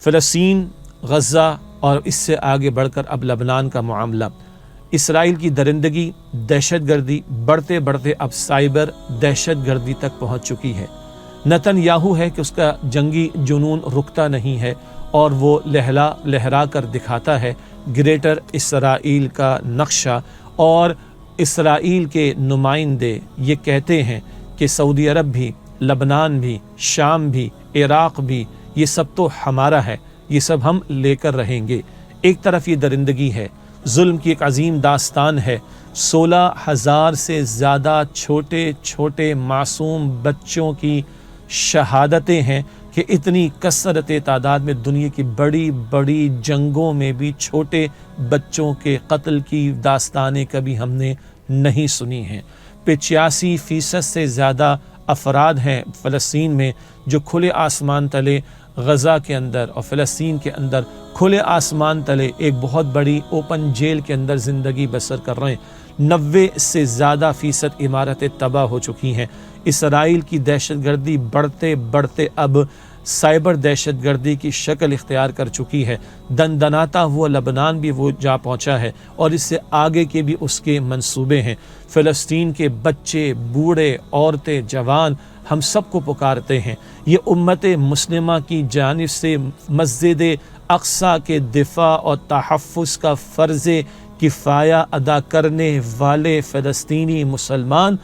فلسطین، غزہ اور اس سے آگے بڑھ کر اب لبنان کا معاملہ، اسرائیل کی درندگی، دہشت گردی بڑھتے بڑھتے اب سائبر دہشت گردی تک پہنچ چکی ہے۔ نتن یاہو ہے کہ اس کا جنگی جنون رکتا نہیں ہے اور وہ لہرا کر دکھاتا ہے گریٹر اسرائیل کا نقشہ، اور اسرائیل کے نمائندے یہ کہتے ہیں کہ سعودی عرب بھی، لبنان بھی، شام بھی، عراق بھی، یہ سب تو ہمارا ہے، یہ سب ہم لے کر رہیں گے۔ ایک طرف یہ درندگی ہے، ظلم کی ایک عظیم داستان ہے، 16,000 سے زیادہ چھوٹے چھوٹے معصوم بچوں کی شہادتیں ہیں کہ اتنی کثرت تعداد میں دنیا کی بڑی بڑی جنگوں میں بھی چھوٹے بچوں کے قتل کی داستانیں کبھی ہم نے نہیں سنی ہیں۔ 85% سے زیادہ افراد ہیں فلسطین میں جو کھلے آسمان تلے، غزہ کے اندر اور فلسطین کے اندر کھلے آسمان تلے ایک بہت بڑی اوپن جیل کے اندر زندگی بسر کر رہے ہیں۔ 90 سے زیادہ فیصد عمارتیں تباہ ہو چکی ہیں۔ اسرائیل کی دہشت گردی بڑھتے بڑھتے اب سائبر دہشت گردی کی شکل اختیار کر چکی ہے۔ دندناتا ہوا لبنان بھی وہ جا پہنچا ہے اور اس سے آگے کے بھی اس کے منصوبے ہیں۔ فلسطین کے بچے، بوڑھے، عورتیں، جوان ہم سب کو پکارتے ہیں، یہ امت مسلمہ کی جانب سے مسجد اقصی کے دفاع اور تحفظ کا فرض کفایہ ادا کرنے والے فلسطینی مسلمان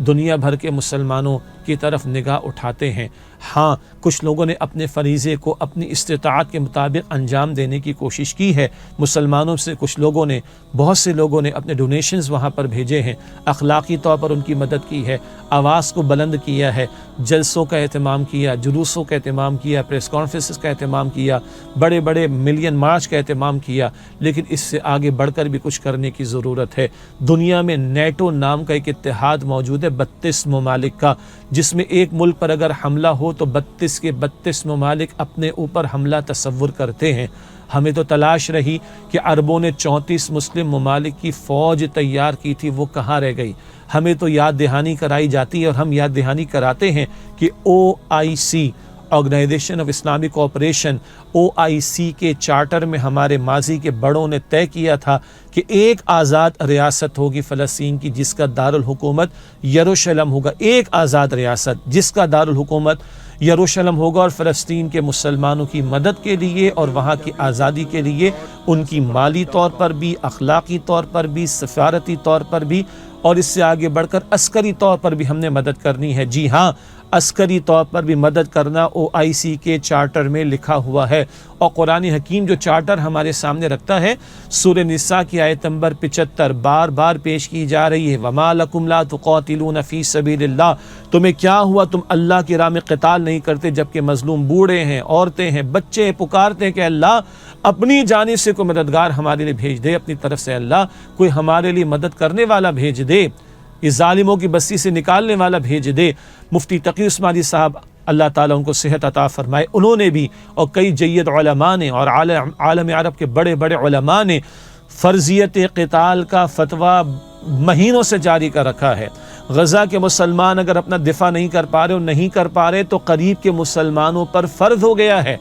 دنیا بھر کے مسلمانوں کی طرف نگاہ اٹھاتے ہیں۔ ہاں، کچھ لوگوں نے اپنے فریضے کو اپنی استطاعت کے مطابق انجام دینے کی کوشش کی ہے۔ مسلمانوں سے کچھ لوگوں نے، بہت سے لوگوں نے اپنے ڈونیشنز وہاں پر بھیجے ہیں، اخلاقی طور پر ان کی مدد کی ہے، آواز کو بلند کیا ہے، جلسوں کا اہتمام کیا، جلوسوں کا اہتمام کیا، پریس کانفرنسز کا اہتمام کیا، بڑے بڑے ملین مارچ کا اہتمام کیا، لیکن اس سے آگے بڑھ کر بھی کچھ کرنے کی ضرورت ہے۔ دنیا میں نیٹو نام کا ایک اتحاد موجود ہے 32 ممالک کا، جس میں ایک ملک پر اگر حملہ ہو تو 32 کے 32 ممالک اپنے اوپر حملہ تصور کرتے ہیں۔ ہمیں تو تلاش رہی کہ عربوں نے 34 مسلم ممالک کی فوج تیار کی تھی، وہ کہاں رہ گئی؟ ہمیں تو یاد دہانی کرائی جاتی ہے اور ہم یاد دہانی کراتے ہیں کہ OIC، organisation of Islamic cooperation, OIC کے چارٹر میں ہمارے ماضی کے بڑوں نے طے کیا تھا کہ ایک آزاد ریاست ہوگی فلسطین کی جس کا دارالحکومت یروشلم ہوگا، ایک آزاد ریاست جس کا دارالحکومت یروشلم ہوگا، اور فلسطین کے مسلمانوں کی مدد کے لیے اور وہاں کی آزادی کے لیے ان کی مالی طور پر بھی، اخلاقی طور پر بھی، سفارتی طور پر بھی، اور اس سے آگے بڑھ کر عسکری طور پر بھی ہم نے مدد کرنی ہے۔ جی ہاں، عسکری طور پر بھی مدد کرنا OIC کے چارٹر میں لکھا ہوا ہے، اور قرآن حکیم جو چارٹر ہمارے سامنے رکھتا ہے، سورہ نساء کی آیت نمبر 75 بار بار پیش کی جا رہی ہے، وَمَا لَكُمْ لَا تُقَاتِلُونَ فِي سَبِيلِ اللَّهِ، تمہیں کیا ہوا تم اللہ کی راہ میں قتال نہیں کرتے جبکہ مظلوم بوڑھے ہیں، عورتیں ہیں، بچے پکارتے ہیں کہ اللہ اپنی جانب سے کوئی مددگار ہمارے لیے بھیج دے، اپنی طرف سے اللہ کوئی ہمارے لیے مدد کرنے والا بھیج دے، اس ظالموں کی بستی سے نکالنے والا بھیج دے۔ مفتی تقی عثمانی صاحب اللہ تعالیٰ ان کو صحت عطا فرمائے، انہوں نے بھی اور کئی جید علماء نے اور عالم عرب کے بڑے بڑے علماء نے فرضیت قتال کا فتویٰ مہینوں سے جاری کر رکھا ہے۔ غزہ کے مسلمان اگر اپنا دفاع نہیں کر پا رہے اور نہیں کر پا رہے تو قریب کے مسلمانوں پر فرض ہو گیا ہے،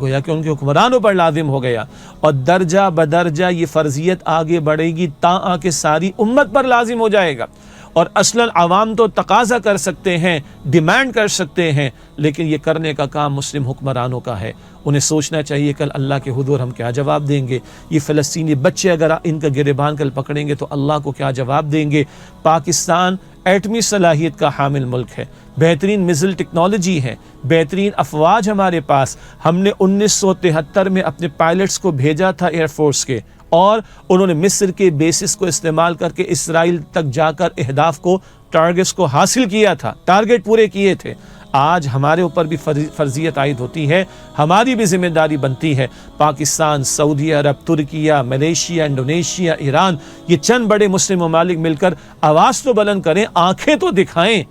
گویا کہ ان کے حکمرانوں پر لازم ہو گیا، اور درجہ بدرجہ یہ فرضیت آگے بڑھے گی تا آ کے ساری امت پر لازم ہو جائے گا۔ اور اصلاً عوام تو تقاضا کر سکتے ہیں، ڈیمانڈ کر سکتے ہیں، لیکن یہ کرنے کا کام مسلم حکمرانوں کا ہے۔ انہیں سوچنا چاہیے کل اللہ کے حضور ہم کیا جواب دیں گے، یہ فلسطینی بچے اگر ان کا گریبان کل پکڑیں گے تو اللہ کو کیا جواب دیں گے۔ پاکستان ایٹمی صلاحیت کا حامل ملک ہے، بہترین میزائل ٹیکنالوجی ہے، بہترین افواج ہمارے پاس۔ ہم نے 1973 میں اپنے پائلٹس کو بھیجا تھا ایئر فورس کے، اور انہوں نے مصر کے بیسس کو استعمال کر کے اسرائیل تک جا کر اہداف کو، ٹارگٹس کو حاصل کیا تھا، ٹارگٹ پورے کیے تھے۔ آج ہمارے اوپر بھی فرضیت عائد ہوتی ہے، ہماری بھی ذمہ داری بنتی ہے۔ پاکستان، سعودی عرب، ترکیہ، ملیشیا، انڈونیشیا، ایران، یہ چند بڑے مسلم ممالک مل کر آواز تو بلند کریں، آنکھیں تو دکھائیں،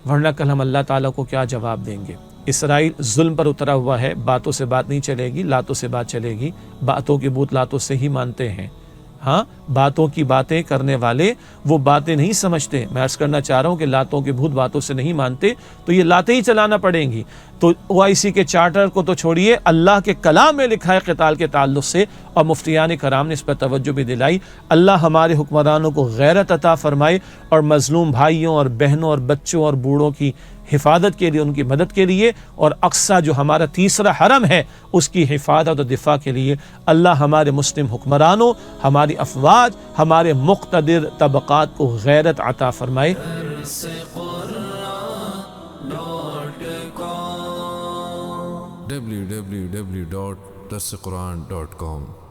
ورنہ کل ہم اللہ تعالیٰ کو کیا جواب دیں گے۔ اسرائیل ظلم پر اترا ہوا ہے، باتوں سے بات نہیں چلے گی، لاتوں سے بات چلے گی، باتوں کے بت لاتوں سے ہی مانتے ہیں۔ ہاں، باتوں کی باتیں کرنے والے وہ باتیں نہیں سمجھتے۔ میں عرض کرنا چاہ رہا ہوں کہ لاتوں کے بھوت باتوں سے نہیں مانتے تو یہ لاتیں ہی چلانا پڑیں گی۔ تو OIC کے چارٹر کو تو چھوڑیے، اللہ کے کلام میں لکھا ہے قتال کے تعلق سے، اور مفتیان کرام نے اس پر توجہ بھی دلائی۔ اللہ ہمارے حکمرانوں کو غیرت عطا فرمائے، اور مظلوم بھائیوں اور بہنوں اور بچوں اور بوڑھوں کی حفاظت کے لیے، ان کی مدد کے لیے، اور اقصیٰ جو ہمارا تیسرا حرم ہے اس کی حفاظت اور دفاع کے لیے اللہ ہمارے مسلم حکمرانوں، ہماری افواج، ہمارے مقتدر طبقات کو غیرت عطا فرمائے۔ www.darsequran.com